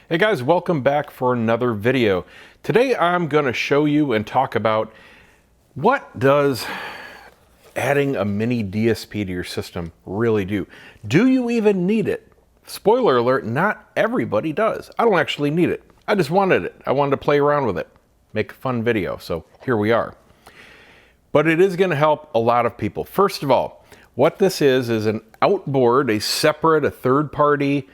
Hey guys, welcome back for another video. Today I'm going to show you and talk about what does adding a mini DSP to your system really do. Do you even need it? Spoiler alert, not everybody does. I don't actually need it. I just wanted it. I wanted to play around with it, make a fun video, so here we are. But it is going to help a lot of people. First of all, what this is an outboard, a separate, a third-party,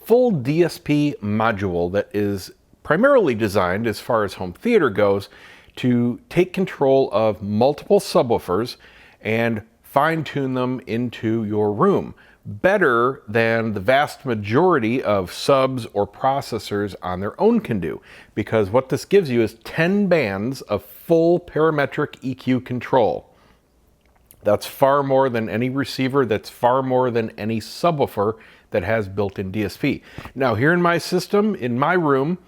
full DSP module that is primarily designed, as far as home theater goes, to take control of multiple subwoofers and fine-tune them into your room better than the vast majority of subs or processors on their own can do. Because what this gives you is 10 bands of full parametric EQ control. That's far more than any receiver, that's far more than any subwoofer that has built-in DSP. Now here in my system, in my room,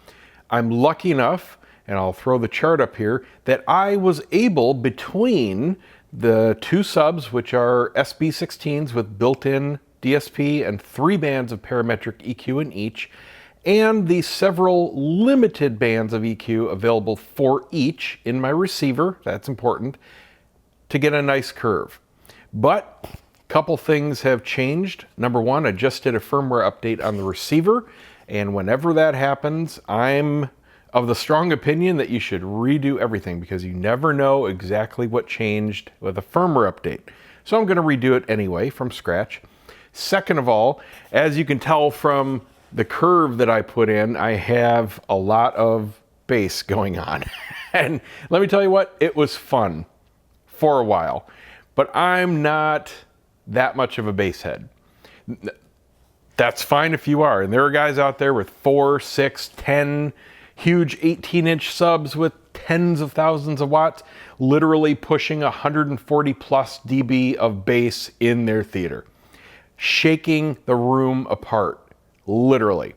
I'm lucky enough, and I'll throw the chart up here, that I was able, between the two subs, which are SB16s with built-in DSP and 3 bands of parametric EQ in each, and the several limited bands of EQ available for each in my receiver, that's important, to get a nice curve. But a couple things have changed. Number one, I just did a firmware update on the receiver, and whenever that happens, I'm of the strong opinion that you should redo everything because you never know exactly what changed with a firmware update. So I'm going to redo it anyway from scratch. Second of all, as you can tell from the curve that I put in, I have a lot of bass going on. And let me tell you what, it was fun for a while, but I'm not that much of a bass head. That's fine if you are, and there are guys out there with 4, 6, 10 huge 18-inch subs with tens of thousands of watts, literally pushing 140 plus dB of bass in their theater, shaking the room apart, literally.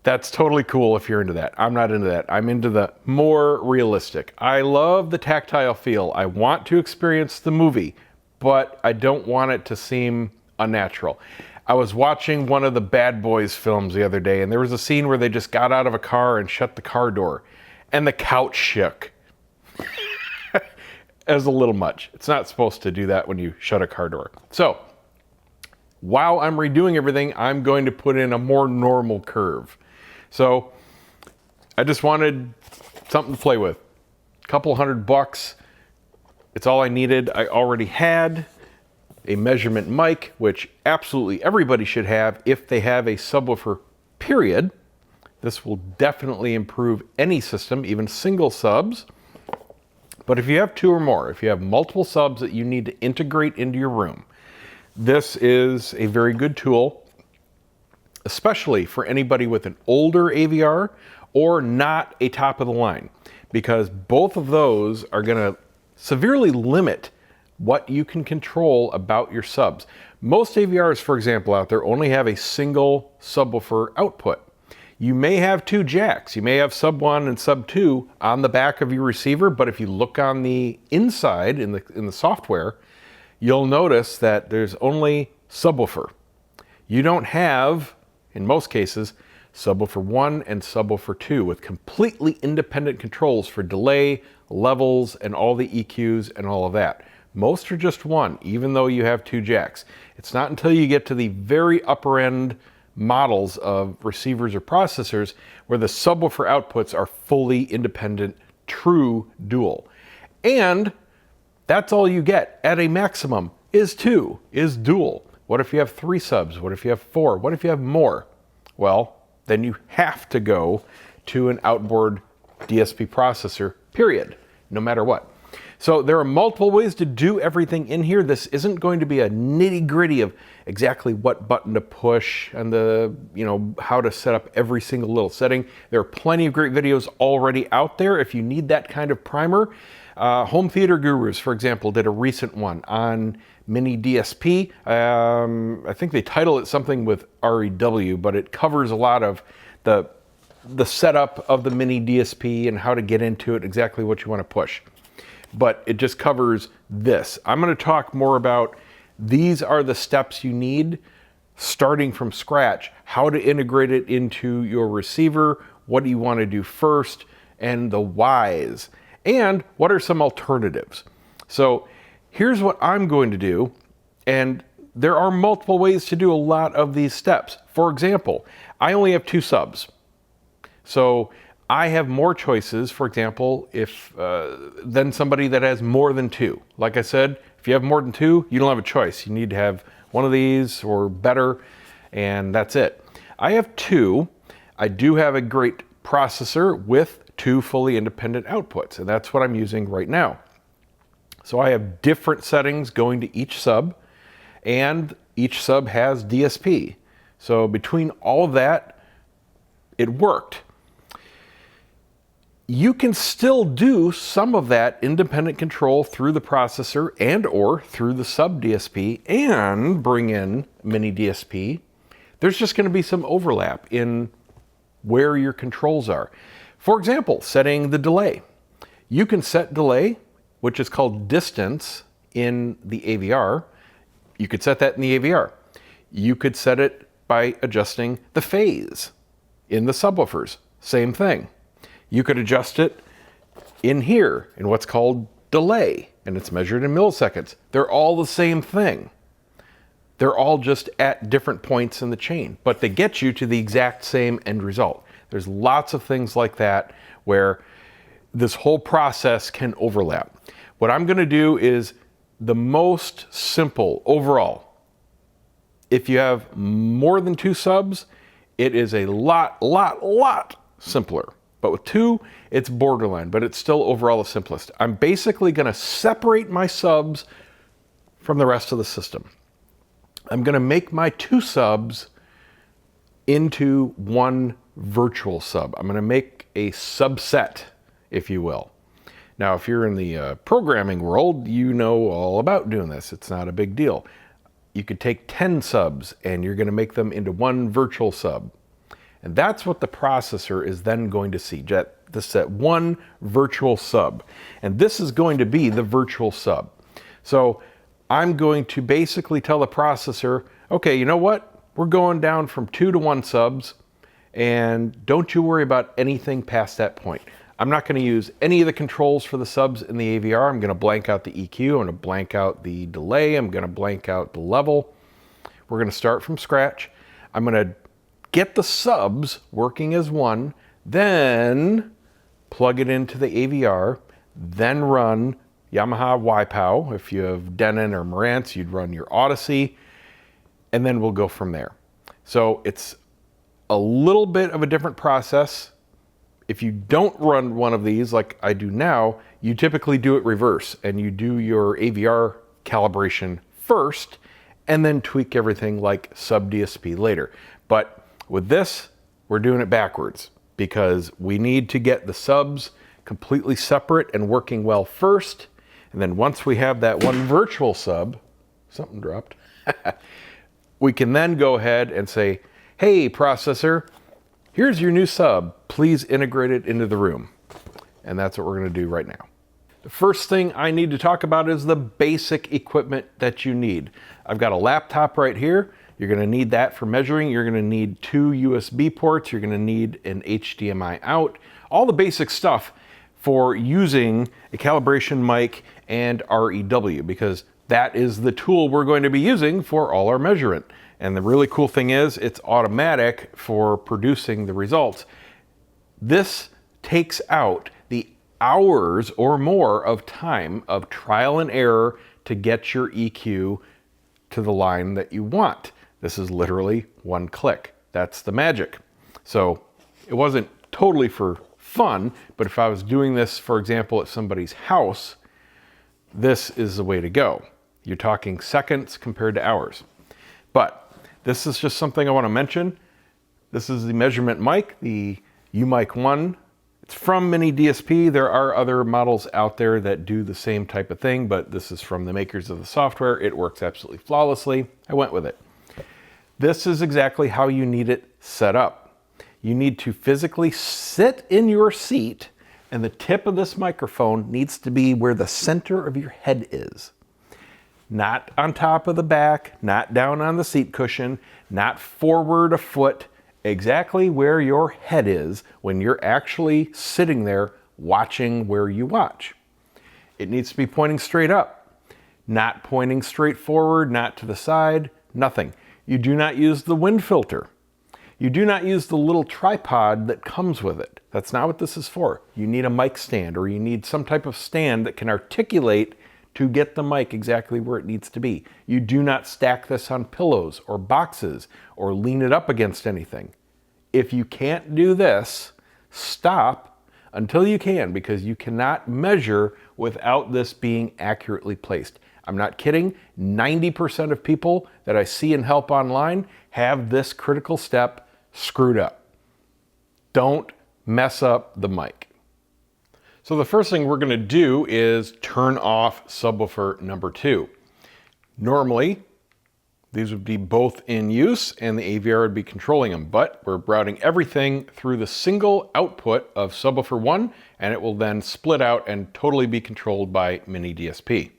That's totally cool if you're into that. I'm not into that. I'm into the more realistic. I love the tactile feel. I want to experience the movie, but I don't want it to seem unnatural. I was watching one of the Bad Boys films the other day, and there was a scene where they just got out of a car and shut the car door, and the couch shook. It was a little much. It's not supposed to do that when you shut a car door. So, while I'm redoing everything, I'm going to put in a more normal curve. So I just wanted something to play with. A couple $100. It's all I needed. I already had a measurement mic, which absolutely everybody should have if they have a subwoofer, period. This will definitely improve any system, even single subs. But if you have 2 or more, if you have multiple subs that you need to integrate into your room, this is a very good tool, especially for anybody with an older AVR or not a top of the line, because both of those are going to severely limit what you can control about your subs. Most AVRs, for example, out there only have a single subwoofer output. You may have 2 jacks. You may have sub 1 and sub 2 on the back of your receiver, but if you look on the inside in the software, you'll notice that there's only subwoofer. You don't have, in most cases, subwoofer 1 and subwoofer 2 with completely independent controls for delay, levels, and all the EQs and all of that. Most are just 1, even though you have 2 jacks. It's not until you get to the very upper end models of receivers or processors where the subwoofer outputs are fully independent, true dual. And that's all you get at a maximum is 2, is dual. What if you have 3 subs? What if you have 4? What if you have more? Well, then you have to go to an outboard DSP processor, period, no matter what. So there are multiple ways to do everything in here. This isn't going to be a nitty-gritty of exactly what button to push and how to set up every single little setting. There are plenty of great videos already out there if you need that kind of primer. Home Theater Gurus, for example, did a recent one on MiniDSP. I think they title it something with REW, but it covers a lot of the setup of the MiniDSP and how to get into it, exactly what you want to push. But it just covers this. I'm going to talk more about these are the steps you need starting from scratch, how to integrate it into your receiver, what do you want to do first, and the whys, and what are some alternatives. So here's what I'm going to do, and there are multiple ways to do a lot of these steps. For example, I only have 2 subs. So I have more choices, for example, than somebody that has more than 2. Like I said, if you have more than 2, you don't have a choice. You need to have one of these or better, and that's it. I have 2. I do have a great processor with 2 fully independent outputs, and that's what I'm using right now. So I have different settings going to each sub, and each sub has DSP. So between all of that, it worked. You can still do some of that independent control through the processor and or through the sub DSP and bring in MiniDSP. There's just going to be some overlap in where your controls are. For example, setting the delay. You can set delay, which is called distance in the AVR. You could set that in the AVR. You could set it by adjusting the phase in the subwoofers. Same thing. You could adjust it in here in what's called delay, and it's measured in milliseconds. They're all the same thing. They're all just at different points in the chain, but they get you to the exact same end result. There's lots of things like that where this whole process can overlap. What I'm going to do is the most simple overall. If you have more than 2 subs, it is a lot simpler. But with 2, it's borderline, but it's still overall the simplest. I'm basically going to separate my subs from the rest of the system. I'm going to make my 2 subs into one virtual sub. I'm going to make a subset, if you will. Now, if you're in the programming world, you know all about doing this. It's not a big deal. You could take 10 subs and you're going to make them into one virtual sub. And that's what the processor is then going to see, this at one virtual sub. And this is going to be the virtual sub. So I'm going to basically tell the processor, okay, you know what? We're going down from 2 to 1 subs, and don't you worry about anything past that point. I'm not going to use any of the controls for the subs in the AVR. I'm going to blank out the EQ. I'm going to blank out the delay. I'm going to blank out the level. We're going to start from scratch. I'm going to get the subs working as one, then plug it into the AVR, then run Yamaha YPOW. If you have Denon or Marantz, you'd run your Odyssey, and then we'll go from there. So it's a little bit of a different process. If you don't run one of these like I do now, you typically do it reverse, and you do your AVR calibration first, and then tweak everything like sub DSP later. But with this, we're doing it backwards because we need to get the subs completely separate and working well first. And then once we have that one virtual sub, something dropped, we can then go ahead and say, hey, processor, here's your new sub. Please integrate it into the room. And that's what we're going to do right now. The first thing I need to talk about is the basic equipment that you need. I've got a laptop right here. You're going to need that for measuring. You're going to need 2 USB ports. You're going to need an HDMI out. All the basic stuff for using a calibration mic and REW, because that is the tool we're going to be using for all our measurement. And the really cool thing is it's automatic for producing the results. This takes out the hours or more of time of trial and error to get your EQ to the line that you want. This is literally one click. That's the magic. So it wasn't totally for fun, but if I was doing this, for example, at somebody's house, this is the way to go. You're talking seconds compared to hours. But this is just something I want to mention. This is the measurement mic, the UMic 1. It's from MiniDSP. There are other models out there that do the same type of thing, but this is from the makers of the software. It works absolutely flawlessly. I went with it. This is exactly how you need it set up. You need to physically sit in your seat, and the tip of this microphone needs to be where the center of your head is. not on top of the back, not down on the seat cushion, not forward a foot, exactly where your head is when you're actually sitting there watching where you watch. It needs to be pointing straight up, not pointing straight forward, not to the side, nothing. You do not use the wind filter. You do not use the little tripod that comes with it. That's not what this is for. You need a mic stand, or you need some type of stand that can articulate to get the mic exactly where it needs to be. You do not stack this on pillows or boxes or lean it up against anything. If you can't do this, stop until you can, because you cannot measure without this being accurately placed. I'm not kidding. 90% of people that I see and help online have this critical step screwed up. Don't mess up the mic. So the first thing we're going to do is turn off subwoofer number 2. Normally, these would be both in use and the AVR would be controlling them, but we're routing everything through the single output of subwoofer 1, and it will then split out and totally be controlled by MiniDSP.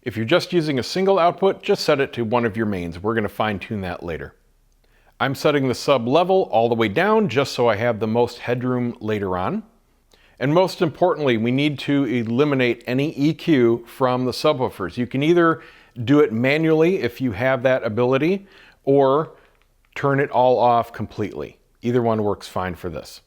If you're just using a single output, just set it to one of your mains. We're going to fine tune that later. I'm setting the sub level all the way down just so I have the most headroom later on. And most importantly, we need to eliminate any EQ from the subwoofers. You can either do it manually if you have that ability, or turn it all off completely. Either one works fine for this.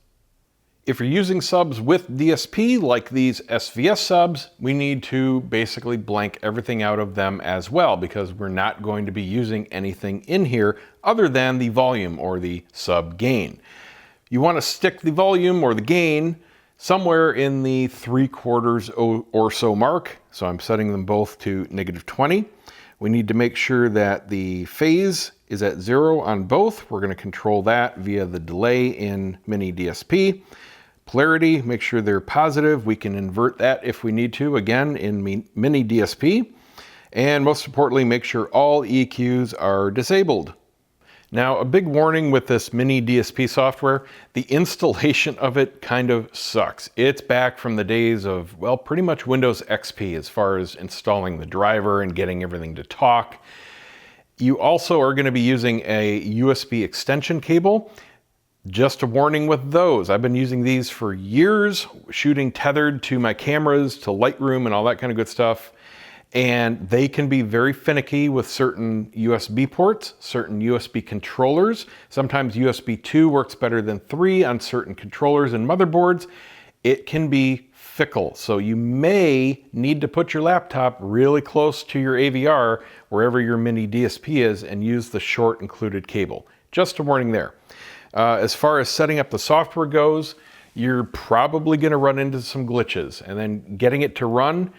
If you're using subs with DSP, like these SVS subs, we need to basically blank everything out of them as well, because we're not going to be using anything in here other than the volume or the sub gain. You want to stick the volume or the gain somewhere in the 3/4 or so mark. So I'm setting them both to -20. We need to make sure that the phase is at 0 on both. We're going to control that via the delay in MiniDSP. Polarity, make sure they're positive. We can invert that if we need to, again, in MiniDSP. And most importantly, make sure all EQs are disabled. Now, a big warning with this MiniDSP software, the installation of it kind of sucks. It's back from the days of, well, pretty much Windows XP as far as installing the driver and getting everything to talk. You also are going to be using a USB extension cable. Just a warning with those. I've been using these for years, shooting tethered to my cameras, to Lightroom and all that kind of good stuff. And they can be very finicky with certain USB ports, certain USB controllers. Sometimes USB 2 works better than 3 on certain controllers and motherboards. It can be fickle. So you may need to put your laptop really close to your AVR, wherever your MiniDSP is, and use the short included cable. Just a warning there. As far as setting up the software goes, you're probably going to run into some glitches, and then getting it to run,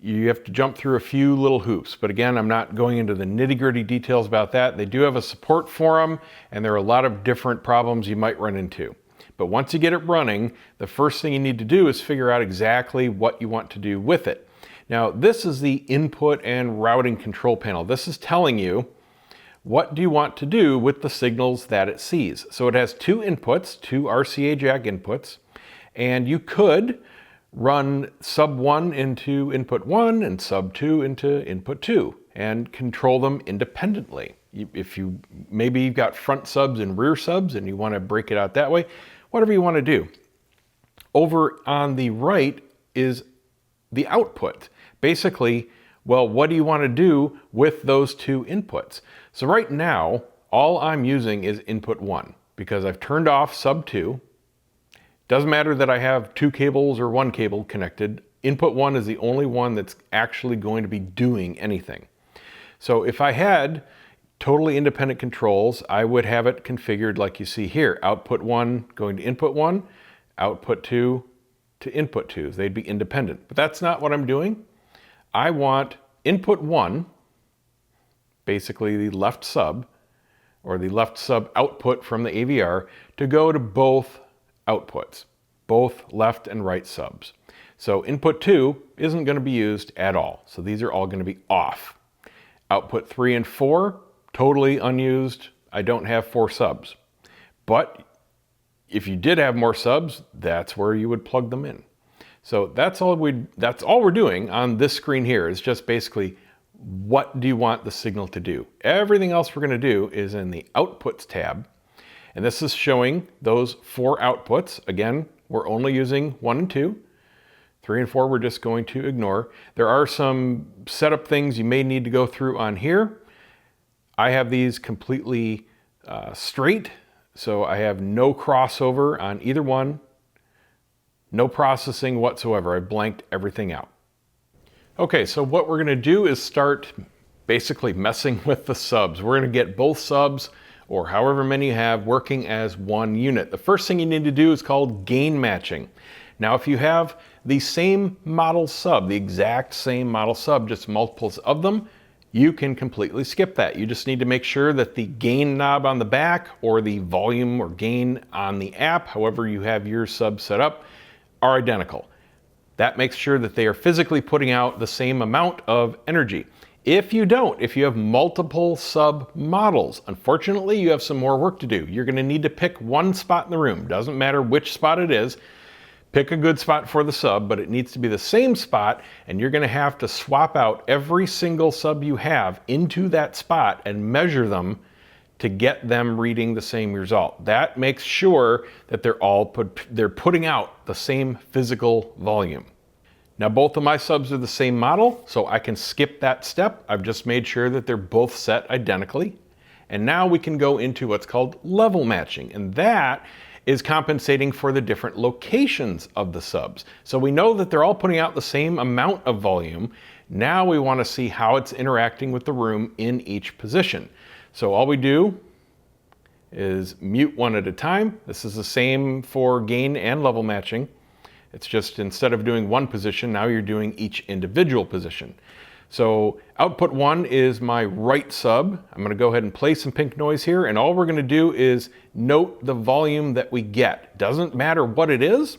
you have to jump through a few little hoops. But again, I'm not going into the nitty-gritty details about that. They do have a support forum, and there are a lot of different problems you might run into. But once you get it running, the first thing you need to do is figure out exactly what you want to do with it. Now, this is the input and routing control panel. This is telling you what do you want to do with the signals that it sees. So it has 2 inputs, 2 RCA jack inputs, and you could run sub 1 into input 1 and sub 2 into input 2 and control them independently. If maybe you've got front subs and rear subs and you want to break it out that way, whatever you want to do. Over on the right is the output. Basically, well, what do you want to do with those 2 inputs? So right now, all I'm using is input 1 because I've turned off sub 2. Doesn't matter that I have 2 cables or 1 cable connected. Input 1 is the only one that's actually going to be doing anything. So if I had totally independent controls, I would have it configured like you see here. Output 1 going to input 1, output 2 to input 2. They'd be independent. But that's not what I'm doing. I want input 1, basically the left sub, or the left sub output from the AVR, to go to both outputs, both left and right subs. So input 2 isn't going to be used at all. So these are all going to be off. Output 3 and 4, totally unused. I don't have 4 subs. But if you did have more subs, that's where you would plug them in. So that's all we're doing on this screen here, is just basically what do you want the signal to do? Everything else we're going to do is in the Outputs tab. And this is showing those 4 outputs. Again, we're only using 1 and 2. 3 and 4 we're just going to ignore. There are some setup things you may need to go through on here. I have these completely straight, so I have no crossover on either one. No processing whatsoever. I blanked everything out. Okay, so what we're going to do is start basically messing with the subs. We're going to get both subs, or however many you have, working as one unit. The first thing you need to do is called gain matching. Now, if you have the same model sub, the exact same model sub, just multiples of them, you can completely skip that. You just need to make sure that the gain knob on the back or the volume or gain on the app, however you have your sub set up, are identical. That makes sure that they are physically putting out the same amount of energy. If you don't, if you have multiple sub models, unfortunately, you have some more work to do. You're going to need to pick one spot in the room. Doesn't matter which spot it is. Pick a good spot for the sub, but it needs to be the same spot, and you're going to have to swap out every single sub you have into that spot and measure them to get them reading the same result. That makes sure that they're putting out the same physical volume. Now, both of my subs are the same model, so I can skip that step. I've just made sure that they're both set identically. And now we can go into what's called level matching, and that is compensating for the different locations of the subs. So we know that they're all putting out the same amount of volume. Now we want to see how it's interacting with the room in each position. So all we do is mute one at a time. This is the same for gain and level matching. It's just instead of doing one position, now you're doing each individual position. So output 1 is my right sub. I'm going to go ahead and play some pink noise here, and all we're going to do is note the volume that we get. Doesn't matter what it is.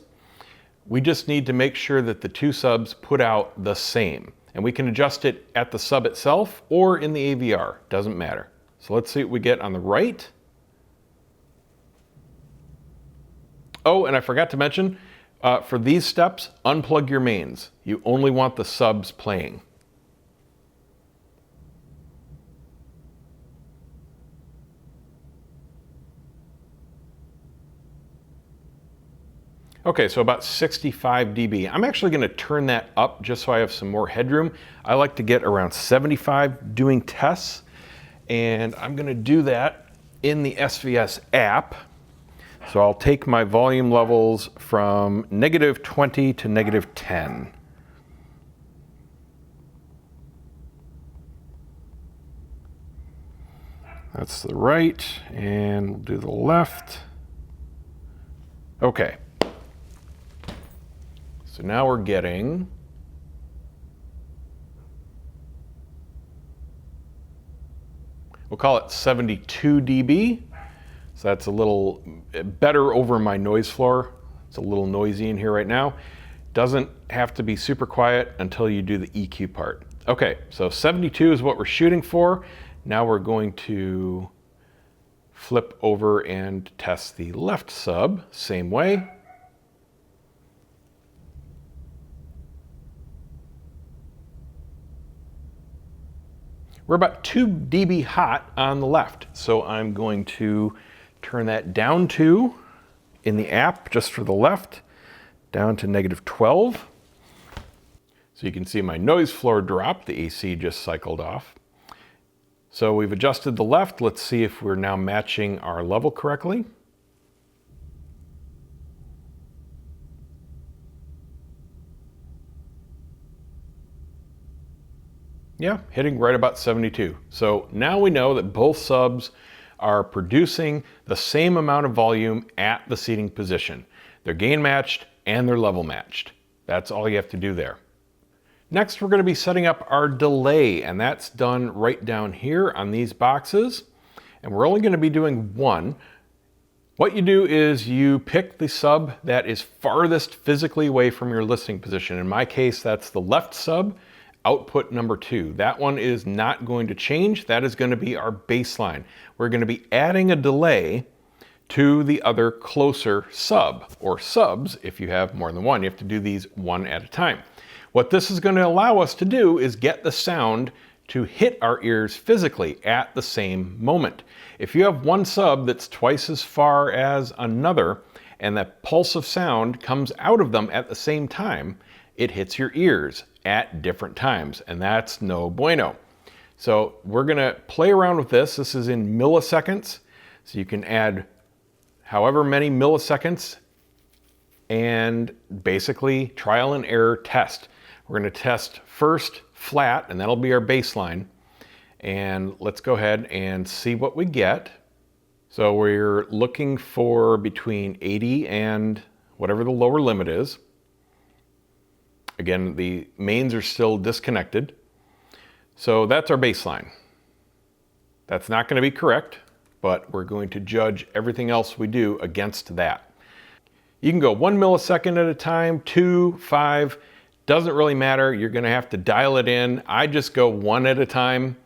We just need to make sure that the 2 subs put out the same. And we can adjust it at the sub itself or in the AVR. Doesn't matter. So let's see what we get on the right. Oh, and I forgot to mention, for these steps, unplug your mains. You only want the subs playing. Okay, so about 65 dB. I'm actually going to turn that up just so I have some more headroom. I like to get around 75 doing tests, and I'm going to do that in the SVS app. So I'll take my volume levels from -20 to -10. That's the right, and we'll do the left. Okay. So now we're getting we'll call it 72 dB. So that's a little better over my noise floor. It's a little noisy in here right now. Doesn't have to be super quiet until you do the EQ part. Okay, so 72 is what we're shooting for. Now we're going to flip over and test the left sub, same way. We're about 2 dB hot on the left, so I'm going to turn that down to, in the app, just for the left, down to -12. So you can see my noise floor drop, the AC just cycled off. So we've adjusted the left. Let's see if we're now matching our level correctly. Yeah, hitting right about 72. So now we know that both subs are producing the same amount of volume at the seating position. They're gain matched and they're level matched. That's all you have to do there. Next, we're going to be setting up our delay, and that's done right down here on these boxes. And we're only going to be doing one. What you do is you pick the sub that is farthest physically away from your listening position. In my case, that's the left sub, output number 2. That one is not going to change. That is going to be our baseline. We're going to be adding a delay to the other closer sub, or subs if you have more than one. You have to do these one at a time. What this is going to allow us to do is get the sound to hit our ears physically at the same moment. If you have one sub that's twice as far as another, and that pulse of sound comes out of them at the same time, it hits your ears at different times, and that's no bueno. So we're gonna play around with this. This is in milliseconds, so you can add however many milliseconds and basically trial and error test. We're gonna test first flat, and that'll be our baseline. And let's go ahead and see what we get. So we're looking for between 80 and whatever the lower limit is. Again, the mains are still disconnected. So that's our baseline. That's not going to be correct, but we're going to judge everything else we do against that. You can go 1 millisecond at a time, 2, 5, doesn't really matter. You're going to have to dial it in. I just go 1 at a time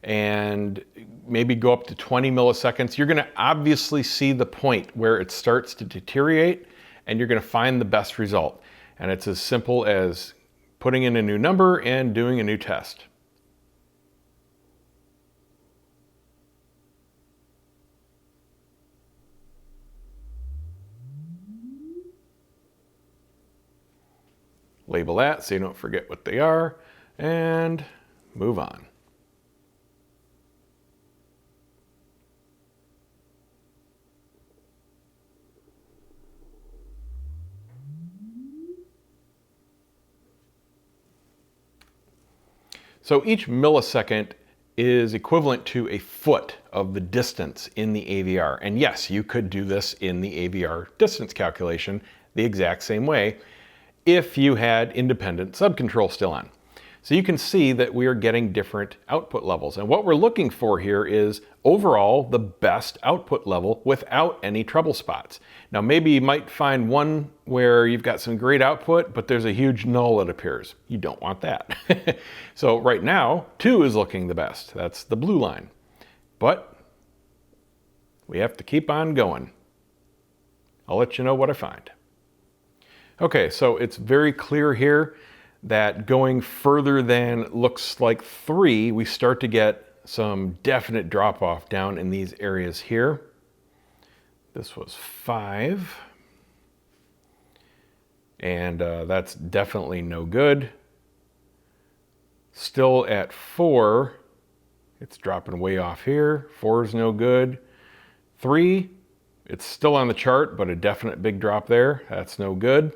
and maybe go up to 20 milliseconds. You're going to obviously see the point where it starts to deteriorate, and you're going to find the best result. And it's as simple as putting in a new number and doing a new test. Label that so you don't forget what they are, and move on. So each millisecond is equivalent to a foot of the distance in the AVR. And yes, you could do this in the AVR distance calculation the exact same way if you had independent subcontrol still on. So you can see that we are getting different output levels. And what we're looking for here is overall the best output level without any trouble spots. Now maybe you might find one where you've got some great output, but there's a huge null that appears. You don't want that. So right now, 2 is looking the best. That's the blue line. But we have to keep on going. I'll let you know what I find. Okay, so it's very clear here that going further than looks like 3, we start to get some definite drop off down in these areas here. This was 5. And that's definitely no good. Still at 4, it's dropping way off here. 4 is no good. 3, it's still on the chart, but a definite big drop there. That's no good.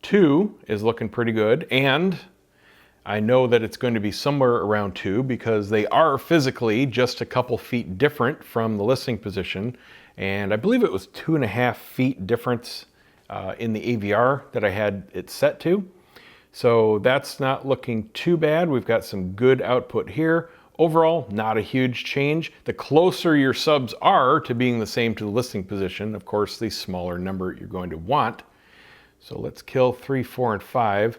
2 is looking pretty good, and I know that it's going to be somewhere around 2 because they are physically just a couple feet different from the listening position, and I believe it was 2.5 feet difference in the AVR that I had it set to. So that's not looking too bad. We've got some good output here. Overall, not a huge change. The closer your subs are to being the same to the listening position, of course, the smaller number you're going to want. So let's kill 3, 4, and 5.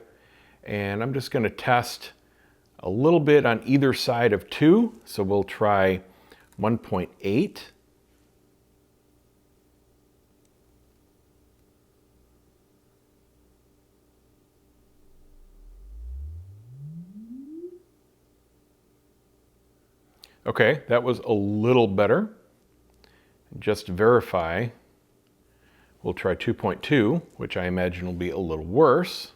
And I'm just going to test a little bit on either side of 2. So we'll try 1.8. Okay, that was a little better. Just to verify, we'll try 2.2, which I imagine will be a little worse.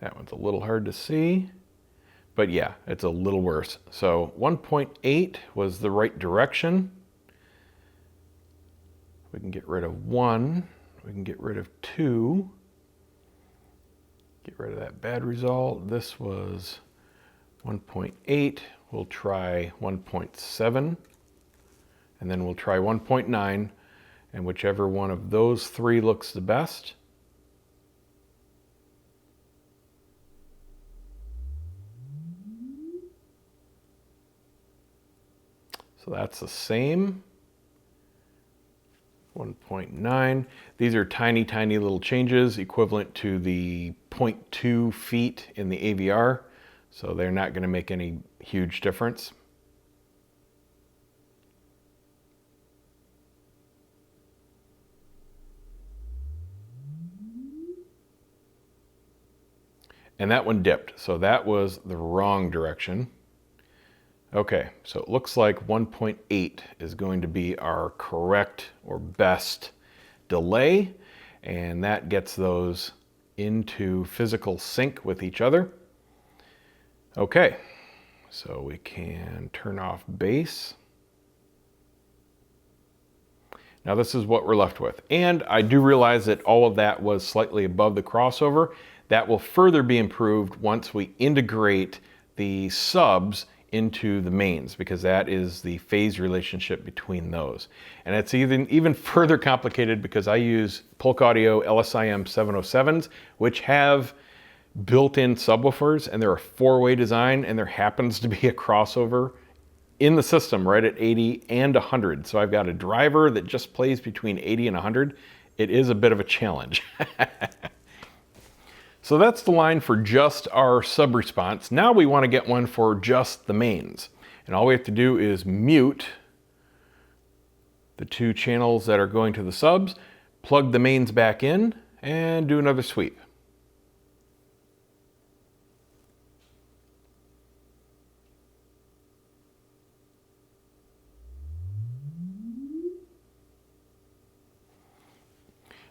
That one's a little hard to see, but yeah, it's a little worse. So 1.8 was the right direction. We can get rid of 1, we can get rid of 2, get rid of that bad result. This was 1.8, we'll try 1.7, and then we'll try 1.9, and whichever one of those 3 looks the best. So that's the same. 1.9. These are tiny, tiny little changes equivalent to the 0.2 feet in the AVR. So they're not going to make any huge difference. and that one dipped. So that was the wrong direction. Okay, so it looks like 1.8 is going to be our correct or best delay, and that gets those into physical sync with each other. Okay, so we can turn off bass. Now this is what we're left with. And I do realize that all of that was slightly above the crossover. That will further be improved once we integrate the subs into the mains, because that is the phase relationship between those. And it's even further complicated because I use Polk Audio LSIM 707s, which have built-in subwoofers, and they're a four-way design, and there happens to be a crossover in the system right at 80 and 100. So I've got a driver that just plays between 80 and 100. It is a bit of a challenge. So that's the line for just our sub response. Now we want to get one for just the mains. And all we have to do is mute the two channels that are going to the subs, plug the mains back in, and do another sweep.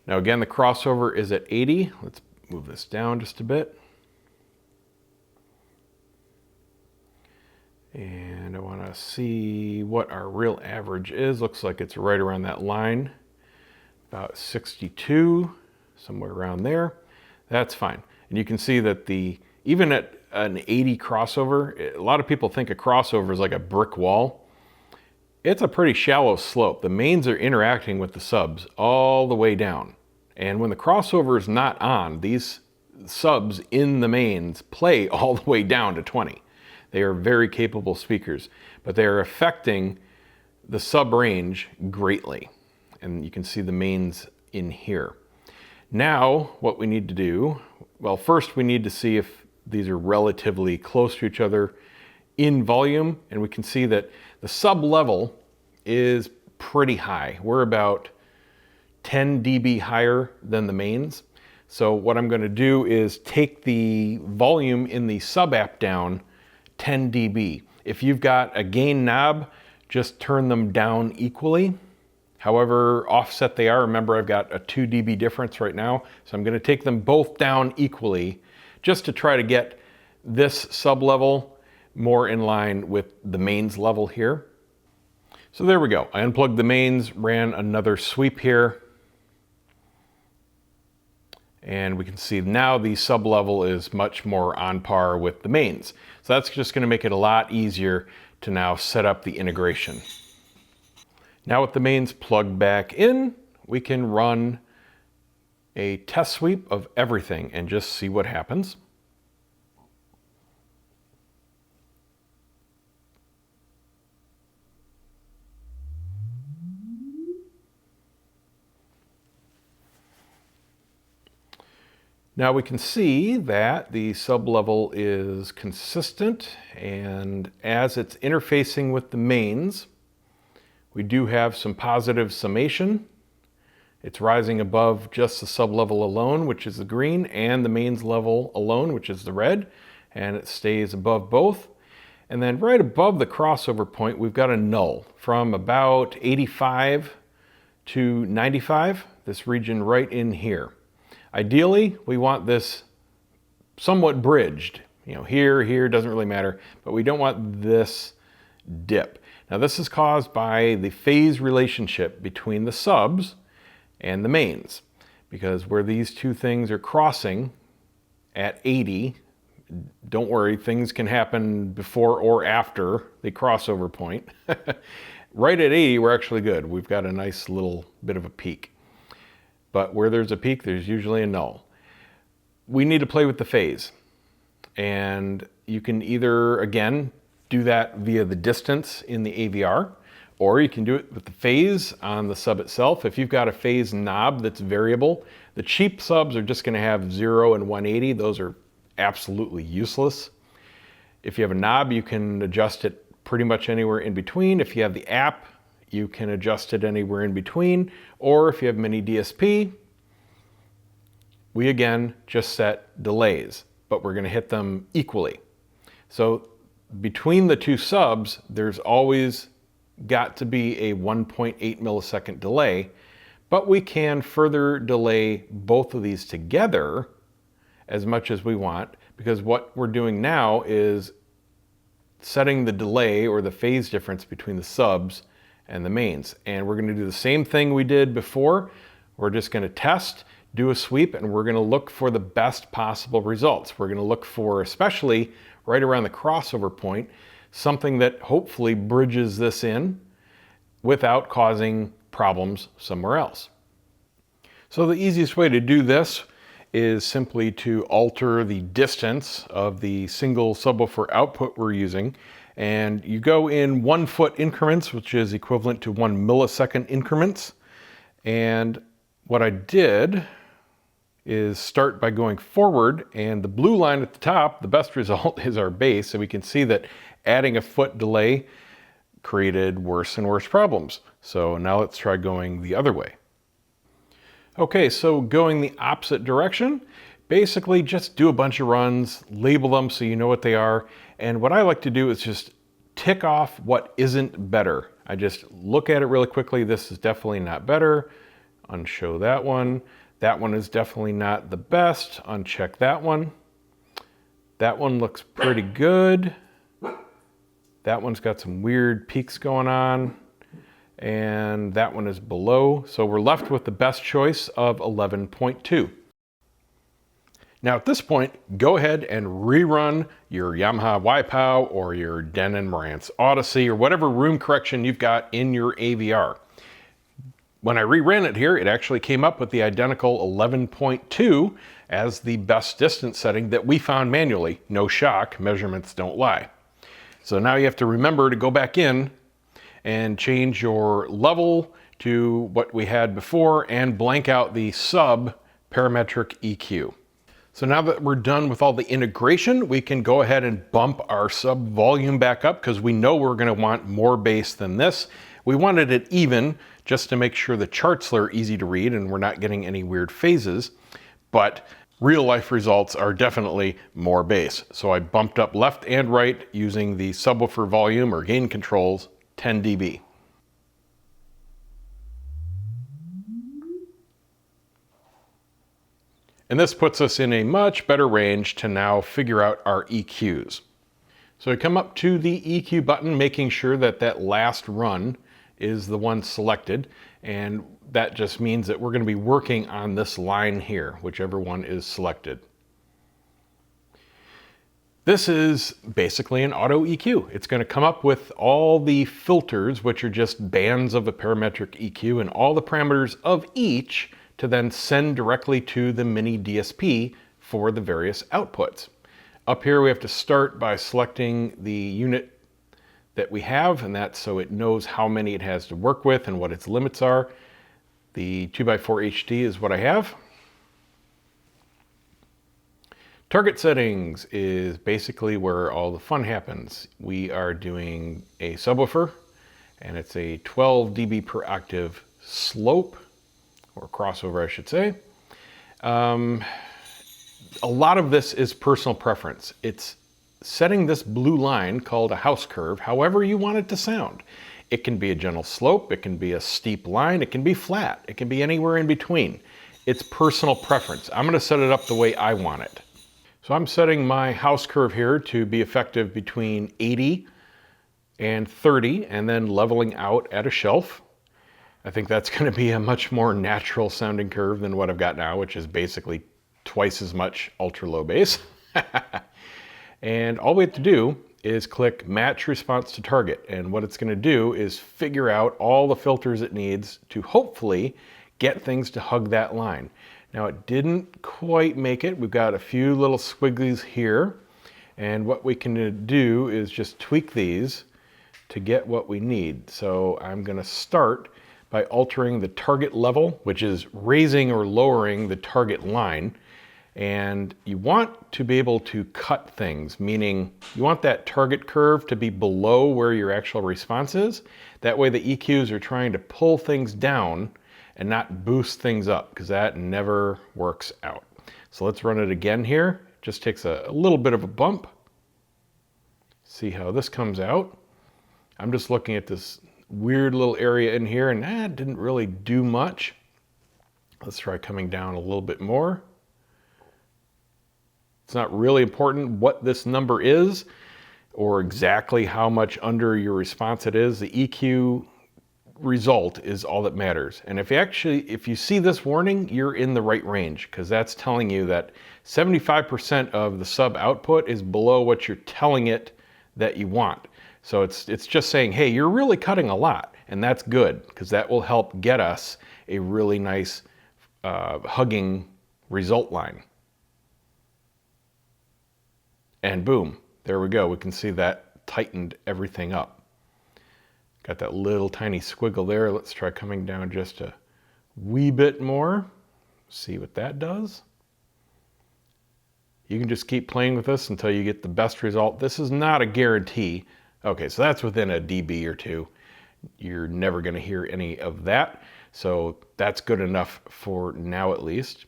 Now again, the crossover is at 80. Let's move this down just a bit. And I want to see what our real average is. Looks like it's right around that line, about 62, somewhere around there. That's fine. And you can see that even at an 80 crossover, a lot of people think a crossover is like a brick wall. It's a pretty shallow slope. The mains are interacting with the subs all the way down. And when the crossover is not on, these subs in the mains play all the way down to 20. They are very capable speakers, but they are affecting the sub range greatly. And you can see the mains in here. Now, what we need to do, well, first we need to see if these are relatively close to each other in volume, and we can see that the sub level is pretty high. We're about 10 dB higher than the mains. So what I'm going to do is take the volume in the sub app down 10 dB. If you've got a gain knob, just turn them down equally. However offset they are, remember I've got a 2 dB difference right now, so I'm going to take them both down equally just to try to get this sub level more in line with the mains level here. So there we go. I unplugged the mains, ran another sweep here, and we can see now the sub level is much more on par with the mains. So that's just going to make it a lot easier to now set up the integration. Now with the mains plugged back in, we can run a test sweep of everything and just see what happens. Now we can see that the sub level is consistent, and as it's interfacing with the mains, we do have some positive summation. It's rising above just the sub level alone, which is the green, and the mains level alone, which is the red, and it stays above both. And then right above the crossover point, we've got a null from about 85 to 95, this region right in here. Ideally, we want this somewhat bridged. You know, here, doesn't really matter, but we don't want this dip. Now this is caused by the phase relationship between the subs and the mains, because where these two things are crossing at 80, don't worry, things can happen before or after the crossover point. Right at 80, we're actually good. We've got a nice little bit of a peak. But where there's a peak, there's usually a null. We need to play with the phase. And you can either, again, do that via the distance in the AVR, or you can do it with the phase on the sub itself. If you've got a phase knob that's variable, the cheap subs are just going to have 0 and 180. Those are absolutely useless. If you have a knob, you can adjust it pretty much anywhere in between. If you have the app, you can adjust it anywhere in between, or if you have MiniDSP, we again just set delays. but we're gonna hit them equally. So between the two subs, there's always got to be a 1.8 millisecond delay, but we can further delay both of these together as much as we want, because what we're doing now is setting the delay or the phase difference between the subs and the mains. And we're gonna do the same thing we did before. We're just gonna test, do a sweep, and we're gonna look for the best possible results. We're gonna look for, especially right around the crossover point, something that hopefully bridges this in without causing problems somewhere else. So the easiest way to do this is simply to alter the distance of the single subwoofer output we're using. And you go in 1 foot increments, which is equivalent to 1 millisecond increments. And what I did is start by going forward, and the blue line at the top, the best result is our base. So we can see that adding a foot delay created worse and worse problems. So now let's try going the other way. Okay, so going the opposite direction, basically just do a bunch of runs, label them so you know what they are. And what I like to do is just tick off what isn't better. I just look at it really quickly. This is definitely not better. Unshow that one. That one is definitely not the best. Uncheck that one. That one looks pretty good. That one's got some weird peaks going on. And that one is below. So we're left with the best choice of 11.2. Now at this point, go ahead and rerun your Yamaha YPOW or your Denon Marantz Odyssey or whatever room correction you've got in your AVR. When I reran it here, it actually came up with the identical 11.2 as the best distance setting that we found manually. No shock, measurements don't lie. So now you have to remember to go back in and change your level to what we had before and blank out the sub parametric EQ. So now that we're done with all the integration, we can go ahead and bump our sub volume back up because we know we're gonna want more bass than this. We wanted it even just to make sure the charts are easy to read and we're not getting any weird phases, but real life results are definitely more bass. So I bumped up left and right using the subwoofer volume or gain controls 10 dB. And this puts us in a much better range to now figure out our EQs. So I come up to the EQ button, making sure that that last run is the one selected. And that just means that we're going to be working on this line here, whichever one is selected. This is basically an auto EQ. It's going to come up with all the filters, which are just bands of a parametric EQ, and all the parameters of each to then send directly to the MiniDSP for the various outputs. Up here we have to start by selecting the unit that we have, and that's so it knows how many it has to work with and what its limits are. The 2x4 HD is what I have. Target settings is basically where all the fun happens. We are doing a subwoofer, and it's a 12 dB per octave slope, or crossover I should say. A lot of this is personal preference. It's setting this blue line called a house curve however you want it to sound. It can be a gentle slope, it can be a steep line, it can be flat, it can be anywhere in between. It's personal preference. I'm going to set it up the way I want it. So I'm setting my house curve here to be effective between 80 and 30 and then leveling out at a shelf. I think that's going to be a much more natural sounding curve than what I've got now, which is basically twice as much ultra low bass. And all we have to do is click match response to target. And what it's going to do is figure out all the filters it needs to hopefully get things to hug that line. Now it didn't quite make it. We've got a few little squigglies here. And what we can do is just tweak these to get what we need. So I'm going to start by altering the target level, which is raising or lowering the target line. And you want to be able to cut things, meaning you want that target curve to be below where your actual response is. That way the EQs are trying to pull things down and not boost things up, because that never works out. So let's run it again here Just takes a little bit of a bump. See how this comes out. I'm just looking at this weird little area in here, and it didn't really do much. Let's try coming down a little bit more. It's not really important what this number is or exactly how much under your response it is. The EQ result is all that matters. And if you see this warning, you're in the right range, because that's telling you that 75% of the sub output is below what you're telling it that you want. So it's just saying, hey, you're really cutting a lot, and that's good, because that will help get us a really nice hugging result line. And boom, there we go. We can see that tightened everything up. Got that little tiny squiggle there. Let's try coming down just a wee bit more. See what that does. You can just keep playing with this until you get the best result. This is not a guarantee. Okay, so that's within a dB or two. You're never going to hear any of that. So that's good enough for now, at least.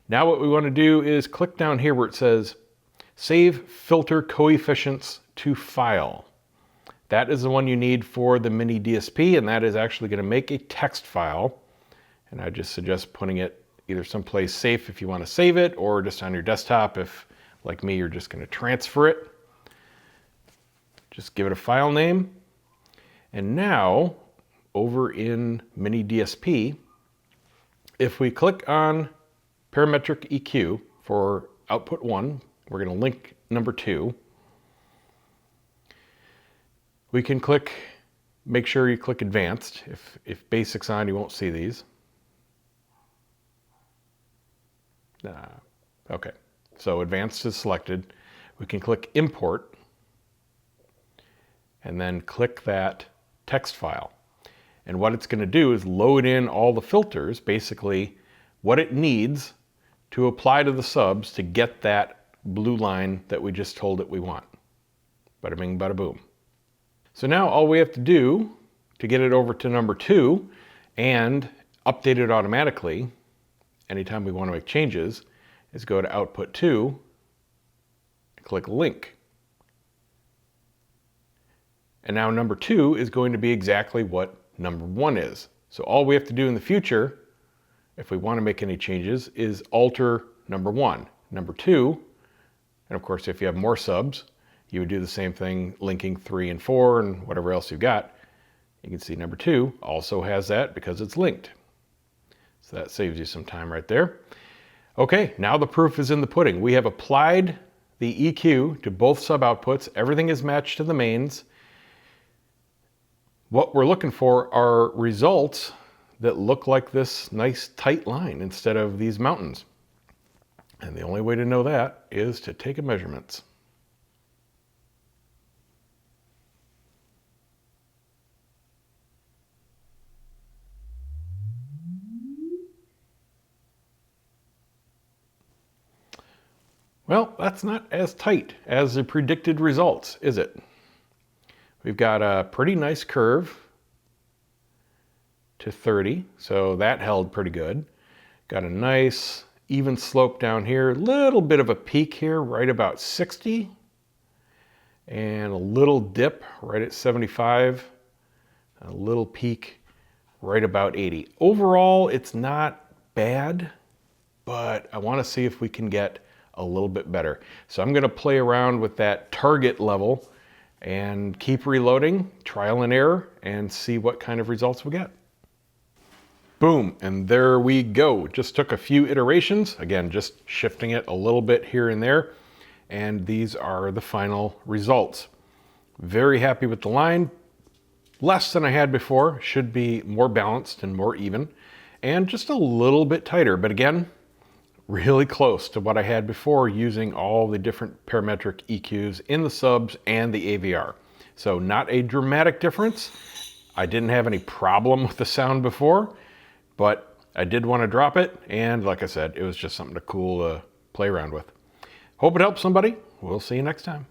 Now what we want to do is click down here where it says Save Filter Coefficients to File. That is the one you need for the MiniDSP, and that is actually going to make a text file. And I just suggest putting it either someplace safe if you want to save it, or just on your desktop if, like me, you're just going to transfer it. Just give it a file name. And now, over in MiniDSP, if we click on parametric EQ for output 1, we're going to link number 2. We can click, make sure you click advanced. If basic's on, you won't see these. Okay, so advanced is selected. We can click import and then click that text file. And what it's going to do is load in all the filters, basically what it needs to apply to the subs to get that blue line that we just told it we want. Bada bing, bada boom. So now all we have to do to get it over to number 2 and update it automatically anytime we want to make changes is go to output 2 and click link. And now number 2 is going to be exactly what number 1 is. So all we have to do in the future, if we want to make any changes, is alter number 1. Number 2, and of course if you have more subs, you would do the same thing, linking 3 and 4 and whatever else you've got. You can see number 2 also has that because it's linked. So that saves you some time right there. Okay, now the proof is in the pudding. We have applied the EQ to both sub outputs. Everything is matched to the mains. What we're looking for are results that look like this nice tight line instead of these mountains. And the only way to know that is to take a measurements. Well, that's not as tight as the predicted results, is it? We've got a pretty nice curve to 30, so that held pretty good. Got a nice even slope down here, little bit of a peak here right about 60, and a little dip right at 75, a little peak right about 80. Overall, it's not bad, but I want to see if we can get a little bit better. So I'm going to play around with that target level and keep reloading, trial and error, and see what kind of results we get. Boom, and there we go. Just took a few iterations. Again, just shifting it a little bit here and there. And these are the final results. Very happy with the line. Less than I had before. Should be more balanced and more even. And just a little bit tighter. But again, really close to what I had before using all the different parametric EQs in the subs and the AVR. So not a dramatic difference. I didn't have any problem with the sound before, but I did want to drop it. And like I said, it was just something cool to play around with. Hope it helps somebody. We'll see you next time.